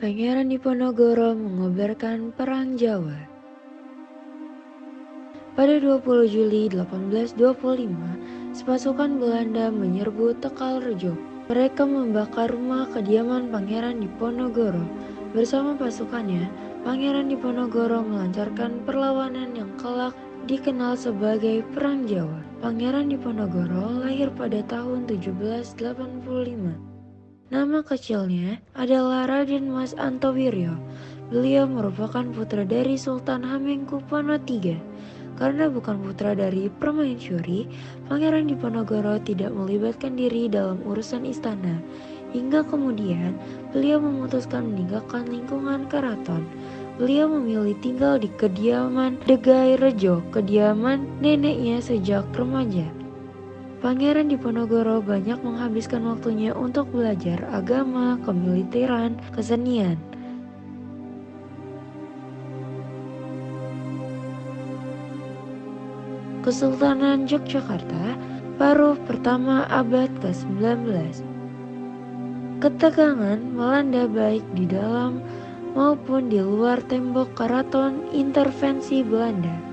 Pangeran Diponegoro mengobarkan Perang Jawa. Pada 20 Juli 1825, sepasukan Belanda menyerbu Tegalrejo. Mereka membakar rumah kediaman Pangeran Diponegoro. Bersama pasukannya, Pangeran Diponegoro melancarkan perlawanan yang kelak dikenal sebagai Perang Jawa. Pangeran Diponegoro lahir pada tahun 1785. Nama kecilnya adalah Raden Mas Antowiryo. Beliau merupakan putra dari Sultan Hamengkubuwono III. Karena bukan putra dari permaisuri, Pangeran Diponegoro tidak melibatkan diri dalam urusan istana. Hingga kemudian, beliau memutuskan meninggalkan lingkungan keraton. Beliau memilih tinggal di kediaman Degai-rejo, kediaman neneknya sejak remaja. Pangeran Diponegoro banyak menghabiskan waktunya untuk belajar agama, kemiliteran, kesenian. Kesultanan Yogyakarta, paruh pertama abad ke-19. Ketegangan melanda baik di dalam maupun di luar tembok keraton intervensi Belanda.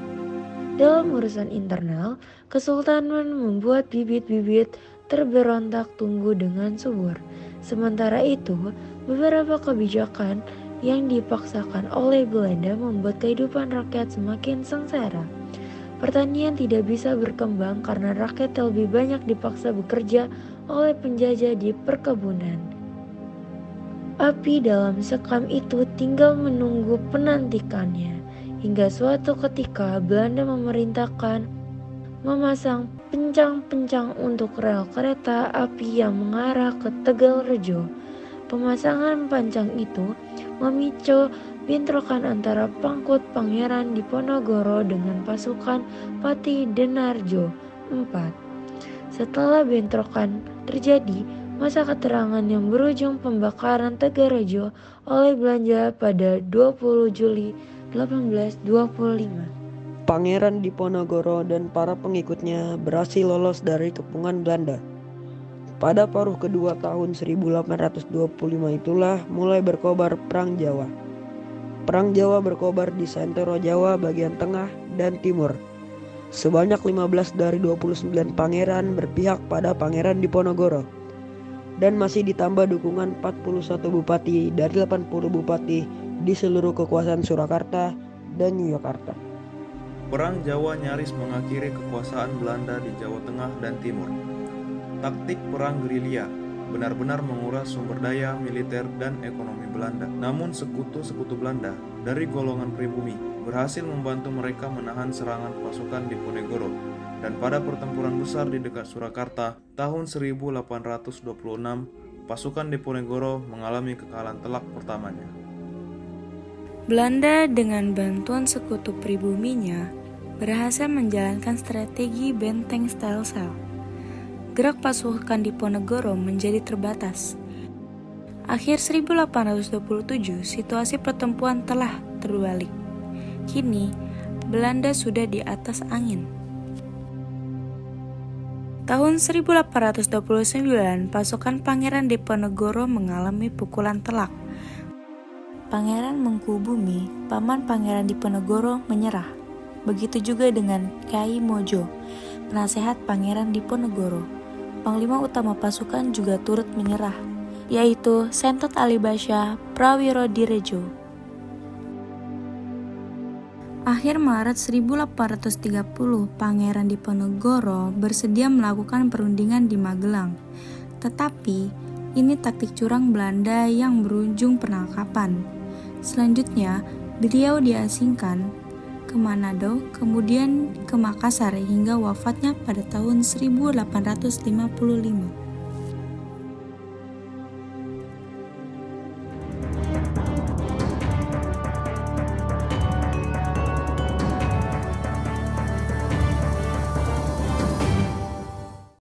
Dalam urusan internal, kesultanan membuat bibit-bibit terberontak tumbuh dengan subur. Sementara itu, beberapa kebijakan yang dipaksakan oleh Belanda membuat kehidupan rakyat semakin sengsara. Pertanian tidak bisa berkembang karena rakyat lebih banyak dipaksa bekerja oleh penjajah di perkebunan. Api dalam sekam itu tinggal menunggu penantikannya. Hingga suatu ketika Belanda memerintahkan memasang pencang-pencang untuk rel kereta api yang mengarah ke Tegalrejo. Pemasangan pancang itu memicu bentrokan antara pangkut Pangeran Diponegoro dengan pasukan Patih Denarjo IV. Setelah bentrokan terjadi, masa keterangan yang berujung pembakaran Tegalrejo oleh Belanda pada 20 Juli 1825. Pangeran Diponegoro dan para pengikutnya berhasil lolos dari kepungan Belanda. Pada paruh kedua tahun 1825 itulah mulai berkobar Perang Jawa. Perang Jawa berkobar di Santoro Jawa bagian tengah dan timur. Sebanyak 15 dari 29 pangeran berpihak pada Pangeran Diponegoro. Dan masih ditambah dukungan 41 bupati dari 80 bupati di seluruh kekuasaan Surakarta dan Yogyakarta. Perang Jawa nyaris mengakhiri kekuasaan Belanda di Jawa Tengah dan Timur. Taktik perang gerilya benar-benar menguras sumber daya militer dan ekonomi Belanda. Namun sekutu-sekutu Belanda dari golongan pribumi berhasil membantu mereka menahan serangan pasukan Diponegoro. Dan pada pertempuran besar di dekat Surakarta tahun 1826, pasukan Diponegoro mengalami kekalahan telak pertamanya. Belanda dengan bantuan sekutu pribuminya berhasil menjalankan strategi benteng Stelsel. Gerak pasukan Diponegoro menjadi terbatas. Akhir 1827, situasi pertempuran telah terbalik. Kini, Belanda sudah di atas angin. Tahun 1829, pasukan Pangeran Diponegoro mengalami pukulan telak. Pangeran Mangkubumi, paman Pangeran Diponegoro, menyerah. Begitu juga dengan Kyai Mojo, penasehat Pangeran Diponegoro. Panglima utama pasukan juga turut menyerah, yaitu Sentot Alibasha Prawirodirejo. Akhir Maret 1830, Pangeran Diponegoro bersedia melakukan perundingan di Magelang. Tetapi, ini taktik curang Belanda yang berujung penangkapan. Selanjutnya, beliau diasingkan ke Manado, kemudian ke Makassar hingga wafatnya pada tahun 1855.